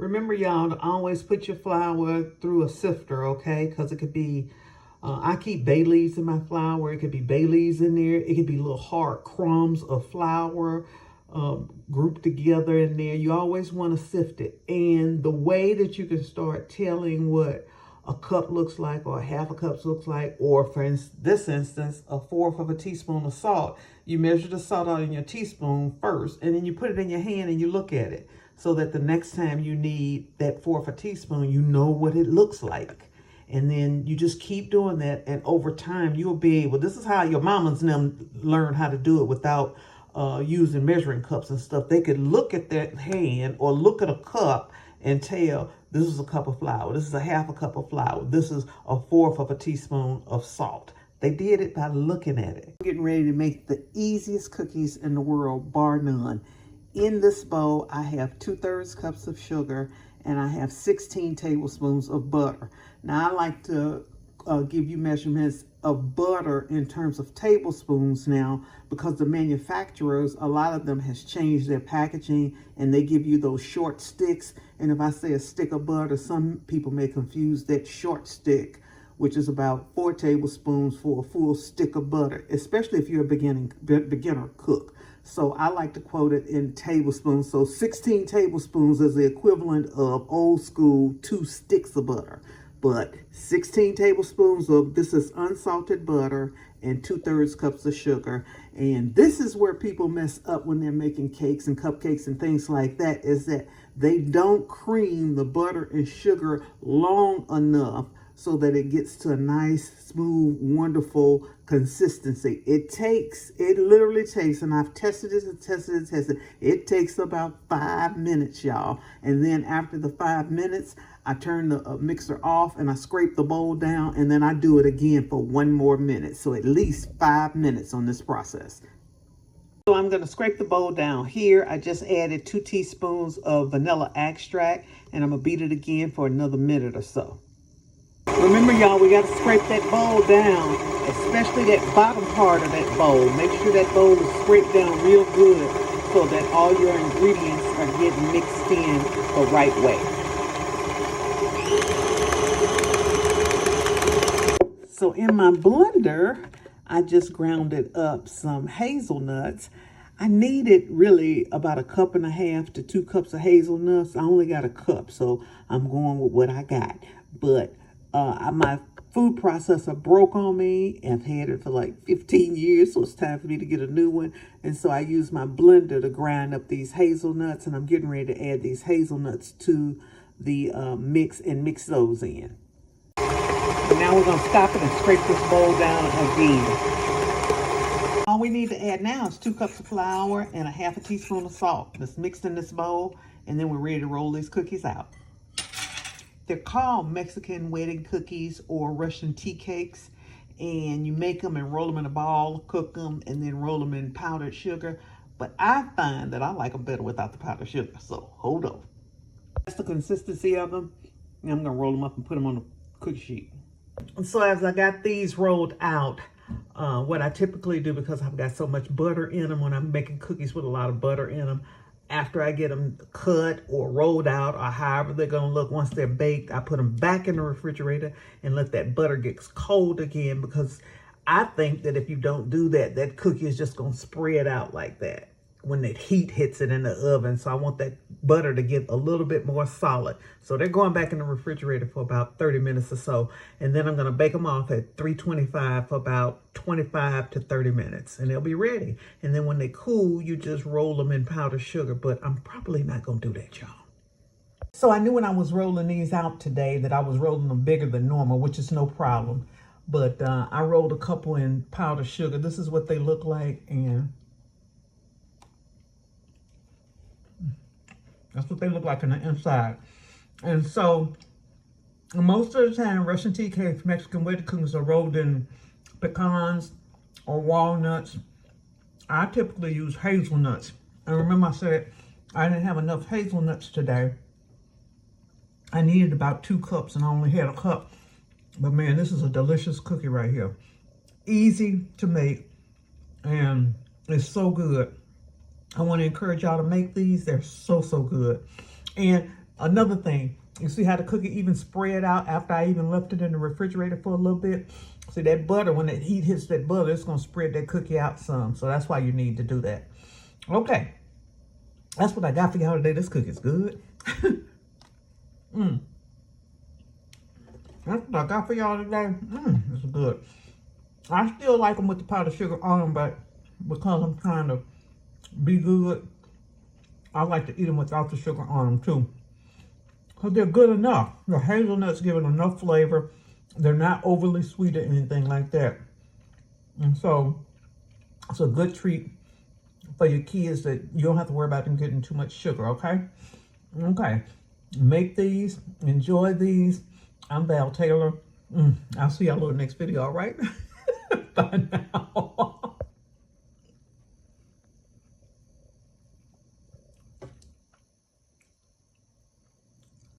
Remember, y'all, to always put your flour through a sifter, okay? Because it could be, I keep bay leaves in my flour. It could be bay leaves in there. It could be little hard crumbs of flour grouped together in there. You always want to sift it. And the way that you can start telling what a cup looks like, or half a cup looks like, or for this instance, a fourth of a teaspoon of salt. You measure the salt out in your teaspoon first, and then you put it in your hand and you look at it, so that the next time you need that fourth of a teaspoon, you know what it looks like. And then you just keep doing that, and over time you'll be able, this is how your mamas and them learn how to do it without using measuring cups and stuff. They could look at their hand or look at a cup and tell, this is a cup of flour, this is a half a cup of flour, this is a fourth of a teaspoon of salt. They did it by looking at it. I'm getting ready to make the easiest cookies in the world, bar none. In this bowl, I have 2/3 cups of sugar, and I have 16 tablespoons of butter. Now, I like to give you measurements of butter in terms of tablespoons now, because the manufacturers, a lot of them has changed their packaging, and they give you those short sticks. And if I say a stick of butter, some people may confuse that short stick, which is about 4 tablespoons for a full stick of butter, especially if you're a beginner cook. So I like to quote it in tablespoons. So 16 tablespoons is the equivalent of old school 2 sticks of butter. But 16 tablespoons of this is unsalted butter, and 2/3 cups of sugar. And this is where people mess up when they're making cakes and cupcakes and things like that, is that they don't cream the butter and sugar long enough so that it gets to a nice, smooth, wonderful consistency. It literally takes, and I've tested it and tested it and tested it takes about 5 minutes, y'all. And then after the 5 minutes, I turn the mixer off and I scrape the bowl down, and then I do it again for 1 more minute. So at least 5 minutes on this process. So I'm going to scrape the bowl down here. I just added 2 teaspoons of vanilla extract, and I'm going to beat it again for another minute or so. Remember, y'all, we got to scrape that bowl down, especially that bottom part of that bowl. Make sure that bowl is scraped down real good so that all your ingredients are getting mixed in the right way. So in my blender, I just grounded up some hazelnuts. I needed really about 1.5 to 2 cups of hazelnuts. I only got a cup, so I'm going with what I got. But my food processor broke on me. I've had it for like 15 years, so it's time for me to get a new one. And so I used my blender to grind up these hazelnuts, and I'm getting ready to add these hazelnuts to the mix and mix those in. Now we're going to stop it and scrape this bowl down again. All we need to add now is 2 cups of flour and 1/2 teaspoon of salt. That's mixed in this bowl, and then we're ready to roll these cookies out. They're called Mexican wedding cookies or Russian tea cakes, and you make them and roll them in a ball, cook them, and then roll them in powdered sugar. But I find that I like them better without the powdered sugar, so hold on. That's the consistency of them. And I'm going to roll them up and put them on the cookie sheet. And so as I got these rolled out, what I typically do, because I've got so much butter in them when I'm making cookies with a lot of butter in them, after I get them cut or rolled out or however they're going to look once they're baked, I put them back in the refrigerator and let that butter get cold again, because I think that if you don't do that, that cookie is just going to spread out like that when that heat hits it in the oven. So I want that butter to get a little bit more solid. So they're going back in the refrigerator for about 30 minutes or so. And then I'm going to bake them off at 325 for about 25 to 30 minutes. And they'll be ready. And then when they cool, you just roll them in powdered sugar. But I'm probably not going to do that, y'all. So I knew when I was rolling these out today that I was rolling them bigger than normal, which is no problem. But I rolled a couple in powdered sugar. This is what they look like. And that's what they look like on the inside. And so most of the time, Russian tea cakes, Mexican wedding cookies are rolled in pecans or walnuts. I typically use hazelnuts. And remember I said I didn't have enough hazelnuts today. I needed about 2 cups and I only had a cup. But man, this is a delicious cookie right here. Easy to make and it's so good. I want to encourage y'all to make these. They're so good. And Another thing, you see how the cookie even spread out after I even left it in the refrigerator for a little bit? See that butter, when that heat hits that butter, it's gonna spread that cookie out some. So that's why you need to do that. Okay, that's what I got for y'all today. This cookie's good. That's what I got for y'all today. It's good. I still like them with the powdered sugar on them, but because I'm trying to be good, I like to eat them without the sugar on them too. Because they're good enough. The hazelnuts give it enough flavor. They're not overly sweet or anything like that. And so, it's a good treat for your kids that you don't have to worry about them getting too much sugar, okay? Okay. Make these. Enjoy these. I'm Val Taylor. I'll see y'all in the next video, all right? Bye now.